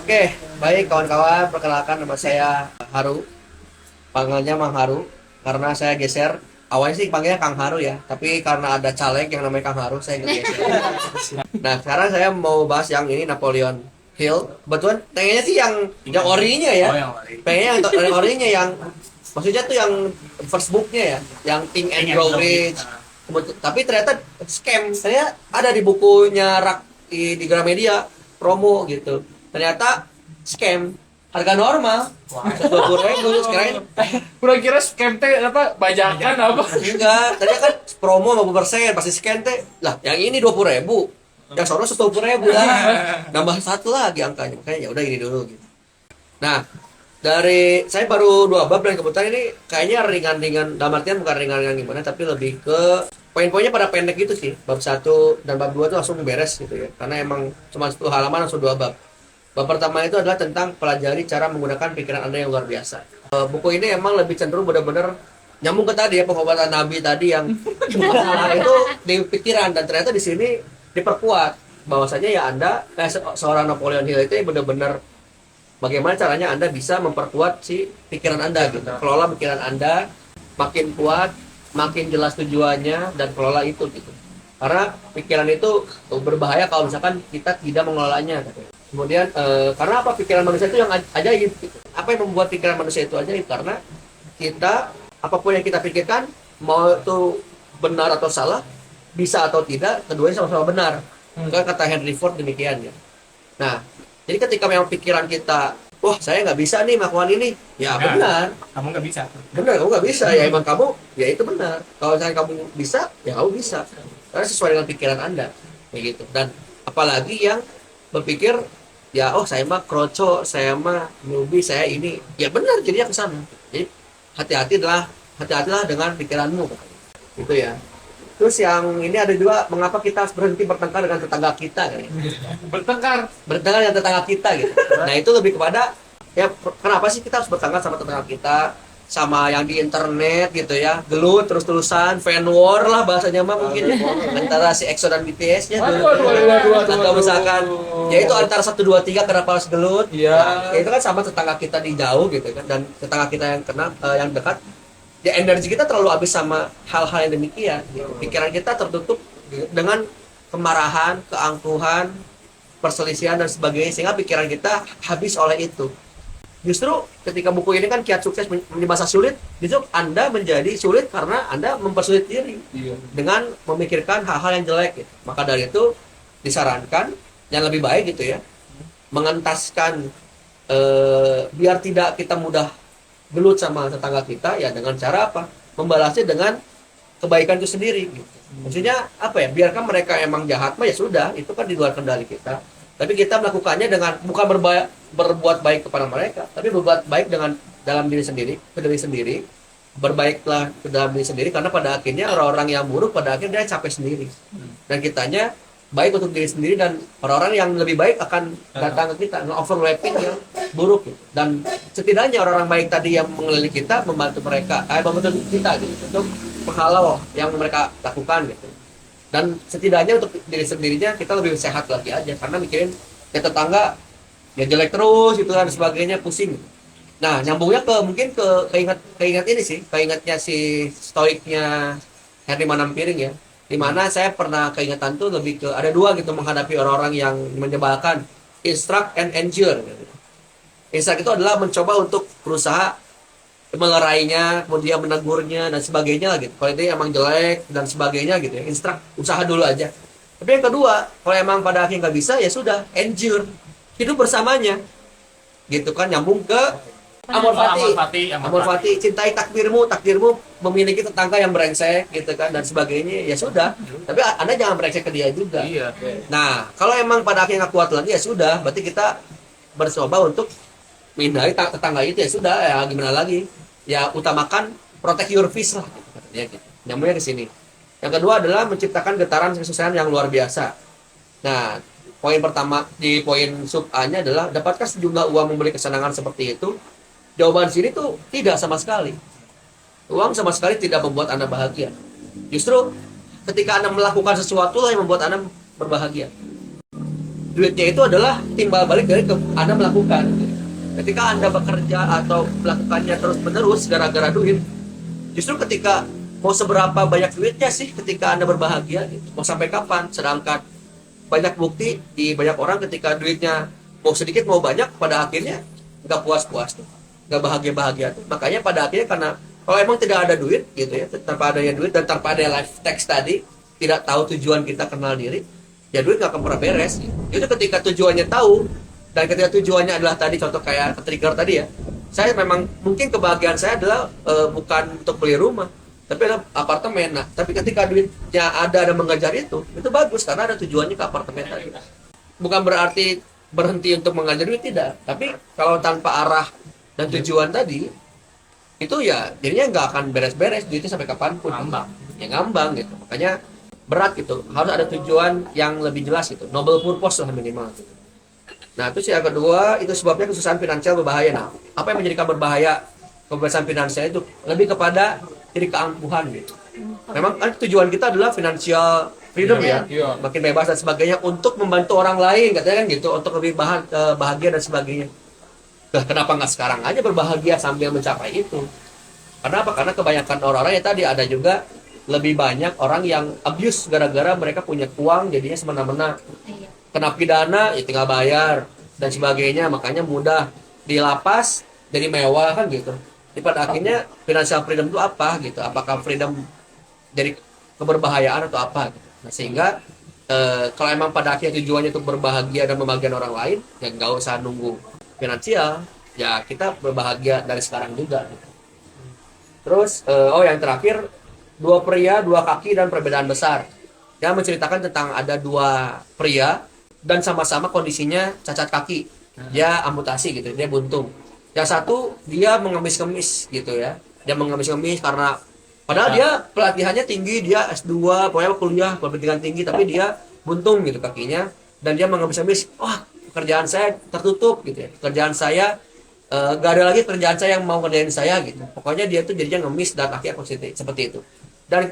Oke, baik kawan-kawan, perkenalkan nama saya Haru, panggilnya Mang Haru, karena saya geser, awalnya sih panggilnya Kang Haru ya, tapi karena ada caleg yang namanya Kang Haru, saya ngegeser. Nah, sekarang saya mau bahas yang ini Napoleon Hill, kebetulan pengennya sih yang orinya ya, Oh, yang ori. pengennya yang orinya yang, maksudnya tuh yang first booknya ya, yang Think and Grow Rich. Tapi ternyata scam, saya ada di bukunya di Gramedia promo gitu, ternyata scam, harga normal Wah. 20.000 sekarang. Kurang kira scam teh apa bajakan apa? Enggak, ternyata kan promo 50% pasti scan teh lah, yang ini 20.000, yang sono 120.000 lah, nambah satu lagi angkanya, makanya ya udah ini dulu gitu. Nah, dari saya baru 2 bab dan kebetulan ini kayaknya ringan-ringan, dalam artian bukan ringan-ringan gimana, tapi lebih ke poin-poinnya pada pendek gitu sih. Bab 1 dan bab 2 tuh langsung beres gitu ya, karena emang cuma 10 halaman langsung 2 bab. Bab pertama itu adalah tentang pelajari cara menggunakan pikiran Anda yang luar biasa. Buku ini emang lebih cenderung benar-benar nyambung ke tadi ya, pengobatan Nabi tadi yang masalah itu di pikiran, dan ternyata di sini diperkuat bahwasanya ya Anda seorang Napoleon Hill itu benar-benar bagaimana caranya Anda bisa memperkuat si pikiran Anda gitu. Kelola pikiran Anda makin kuat, makin jelas tujuannya, dan kelola itu gitu. Karena pikiran itu berbahaya kalau misalkan kita tidak mengelolanya. Kemudian karena apa, pikiran manusia itu yang ajaib gitu. Apa yang membuat pikiran manusia itu ajaib? Karena kita, apapun yang kita pikirkan, mau itu benar atau salah, bisa atau tidak, keduanya sama-sama benar. Kan kata Henry Ford demikian ya. Nah, jadi ketika memang pikiran kita, wah saya nggak bisa nih melakukan ini, ya Nah, benar, Kamu nggak bisa. benar kamu nggak bisa, ya emang kamu, ya itu benar. Kalau misalnya kamu bisa, ya kamu bisa, karena sesuai dengan pikiran Anda, kayak gitu. Dan apalagi yang berpikir, ya oh saya mah kroco, saya mah newbie, saya ini, ya benar jadinya ke sana. Jadi hati-hatilah dengan pikiranmu, gitu ya. Terus yang ini ada juga, mengapa kita harus berhenti bertengkar dengan tetangga kita kan? Bertengkar. Bertengkar dengan tetangga kita gitu. Nah itu lebih kepada ya, kenapa sih kita harus bertengkar sama tetangga kita, sama yang di internet gitu ya, gelut terus-terusan, fan war lah bahasanya mah mungkin ya, antara si EXO dan BTS-nya Waduh, waduh. atau misalkan ya itu antara 1 2 3 kenapa harus gelut. Iya. Nah, itu kan sama tetangga kita di jauh gitu kan, dan tetangga kita yang yang dekat, ya energi kita terlalu habis sama hal-hal yang demikian gitu. Pikiran kita tertutup dengan kemarahan, keangkuhan, perselisihan dan sebagainya, sehingga pikiran kita habis oleh itu. Justru ketika buku ini kan kiat sukses di masa sulit, justru Anda menjadi sulit karena Anda mempersulit diri dengan memikirkan hal-hal yang jelek gitu. Maka dari itu disarankan yang lebih baik gitu ya, mengentaskan biar tidak kita mudah gelut sama tetangga kita, ya dengan cara apa? Membalasnya dengan kebaikan itu sendiri gitu. Maksudnya apa ya? Biarkan mereka emang jahat mah ya sudah, itu kan di luar kendali kita. Tapi kita melakukannya dengan bukan berbuat baik kepada mereka, tapi berbuat baik dengan dalam diri sendiri, ke diri sendiri. Berbaiklah ke dalam diri sendiri, karena pada akhirnya orang-orang yang buruk pada akhirnya dia capek sendiri. Dan kitanya baik untuk diri sendiri, dan orang-orang yang lebih baik akan datang ke kita, nge-overlapping yang buruk gitu. Dan setidaknya orang-orang baik tadi yang mengelilingi kita membantu mereka, membantu kita gitu, untuk menghalau yang mereka lakukan gitu. Dan setidaknya untuk diri sendirinya kita lebih sehat lagi aja, karena mikirin ya tetangga ya jelek terus gitu dan sebagainya, pusing gitu. Nah nyambungnya ke mungkin ke keingat ini sih, keingatnya si stoiknya Henry Manampiring ya, dimana saya pernah keingetan tuh lebih ke ada dua gitu menghadapi orang-orang yang menyebalkan, instruct and endure gitu. Instruct itu adalah mencoba untuk berusaha melerainya, kemudian menegurnya dan sebagainya lah gitu. Kalau itu emang jelek dan sebagainya gitu ya, instruct, usaha dulu aja. Tapi yang kedua, kalau emang pada akhirnya nggak bisa, ya sudah, endure, hidup bersamanya, gitu kan, nyambung ke Amor Fati, cintai takdirmu memiliki tetangga yang brengsek gitu kan, dan sebagainya, ya sudah. Tapi Anda jangan brengsek ke dia juga. Iya. Nah, kalau emang pada akhirnya nggak kuat lagi, ya sudah, berarti kita bercoba untuk menghindari tetangga itu, ya sudah, ya gimana lagi, ya utamakan protect your peace lah gitu, katanya gitu. Nyambungnya ke sini. Yang kedua adalah menciptakan getaran kesuksesan yang luar biasa. Nah, poin pertama di poin sub A-nya adalah dapatkah sejumlah uang membeli kesenangan seperti itu? Jawaban sini tuh tidak sama sekali. Uang sama sekali tidak membuat Anda bahagia. Justru ketika Anda melakukan sesuatu lah yang membuat Anda berbahagia. duitnya itu adalah timbal balik dari Anda melakukan. Ketika Anda bekerja atau melakukannya terus-menerus gara-gara duit, justru ketika mau seberapa banyak duitnya sih ketika Anda berbahagia gitu. Mau sampai kapan? Sedangkan banyak bukti di banyak orang ketika duitnya mau sedikit mau banyak, pada akhirnya nggak puas-puas tuh, nggak bahagia-bahagia tuh. Makanya pada akhirnya karena kalau emang tidak ada duit gitu ya, tanpa adanya duit dan tanpa ada life text tadi, tidak tahu tujuan kita kenal diri, ya duit nggak akan pernah beres gitu. Itu ketika tujuannya tahu, dan ketika tujuannya adalah tadi contoh kayak trigger tadi ya, saya memang mungkin kebahagiaan saya adalah bukan untuk beli rumah tapi adalah apartemen. Nah tapi ketika duitnya ada dan mengejar itu bagus karena ada tujuannya ke apartemen tadi. Bukan berarti berhenti untuk mengajar duit, tidak, tapi kalau tanpa arah dan tujuan tadi itu ya jadinya nggak akan beres-beres duitnya sampai kapanpun, ngambang gitu. Makanya berat gitu, harus ada tujuan yang lebih jelas gitu, noble purpose lah minimal gitu. Nah terus yang kedua itu sebabnya kesusahan finansial berbahaya. Nah apa yang menjadikan berbahaya kebebasan finansial itu lebih kepada jadi keangkuhan gitu. Memang kan tujuan kita adalah financial freedom ya, makin bebas dan sebagainya untuk membantu orang lain katanya kan gitu, untuk lebih bahagia dan sebagainya. Nah, kenapa nggak sekarang aja berbahagia sambil mencapai itu? Karena apa? Karena kebanyakan orang-orang ya tadi ada juga lebih banyak orang yang abuse gara-gara mereka punya uang jadinya semena-mena. Kena pidana ya tinggal bayar dan sebagainya, makanya mudah dilapas jadi mewah kan gitu. Jadi pada akhirnya financial freedom itu apa gitu? Apakah freedom dari keberbahayaan atau apa gitu? Nah, sehingga kalau emang pada akhirnya tujuannya untuk berbahagia dan membahagiakan orang lain, ya nggak usah nunggu finansial, ya kita berbahagia dari sekarang juga gitu. Terus yang terakhir, dua pria, dua kaki dan perbedaan besar. Dia menceritakan tentang ada dua pria dan sama-sama kondisinya cacat kaki. Dia amputasi gitu, dia buntung. Yang satu dia mengemis-kemis gitu ya. Dia mengemis-kemis karena padahal dia pelatihannya tinggi, dia S2, pokoknya kuliah berpendidikan tinggi, tapi dia buntung gitu kakinya dan dia mengemis-kemis, wah pekerjaan saya tertutup gitu ya. Pekerjaan saya gak ada lagi kerjaan saya yang mau kerjain saya gitu. Pokoknya dia tuh jadinya ngemis dan akhirnya positif seperti itu. Dan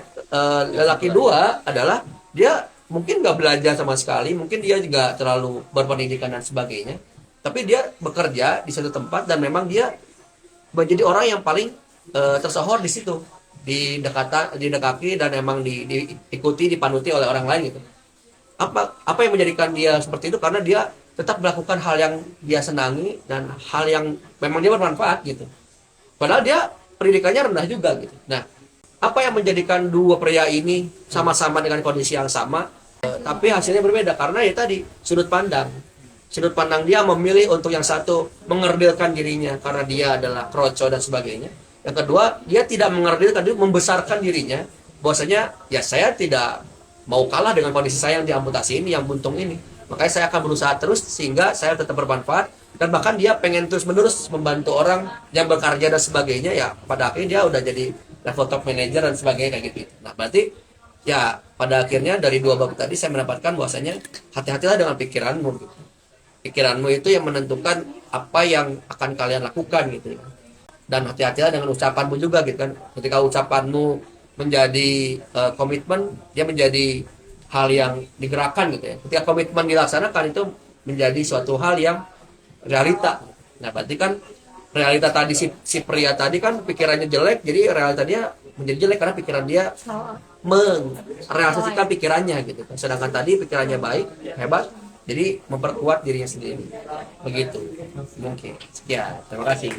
lelaki dua adalah dia mungkin gak belajar sama sekali, mungkin dia juga terlalu berpendidikan dan sebagainya, tapi dia bekerja di satu tempat dan memang dia menjadi orang yang paling tersohor di situ, didekati dan emang diikuti, dipanuti oleh orang lain gitu. Apa yang menjadikan dia seperti itu? Karena dia tetap melakukan hal yang dia senangi dan hal yang memang dia bermanfaat gitu. Padahal dia pendidikannya rendah juga gitu. Nah, apa yang menjadikan dua pria ini sama-sama dengan kondisi yang sama, tapi hasilnya berbeda? Karena ya tadi sudut pandang dia memilih untuk yang satu mengerdilkan dirinya karena dia adalah kroco dan sebagainya. Yang kedua, dia tidak mengerdilkan diri, membesarkan dirinya bahwasanya ya saya tidak mau kalah dengan kondisi saya yang diamputasi ini, yang buntung ini. Makanya saya akan berusaha terus sehingga saya tetap bermanfaat, dan bahkan dia pengen terus menerus membantu orang yang bekerja dan sebagainya. Ya pada akhirnya dia udah jadi level top manager dan sebagainya kayak gitu. Nah berarti ya pada akhirnya dari dua bab tadi saya mendapatkan bahwasanya hati-hatilah dengan pikiranmu gitu. Pikiranmu itu yang menentukan apa yang akan kalian lakukan gitu ya. Dan hati-hatilah dengan ucapanmu juga gitu kan. Ketika ucapanmu menjadi komitmen, dia menjadi hal yang digerakkan gitu ya. Ketika komitmen dilaksanakan itu menjadi suatu hal yang realita. Nah berarti kan realita tadi si pria tadi kan pikirannya jelek, jadi realita dia menjadi jelek karena pikiran dia merealisasikan pikirannya gitu. Sedangkan tadi pikirannya baik, hebat, jadi memperkuat dirinya sendiri. Begitu mungkin. Ya, terima kasih.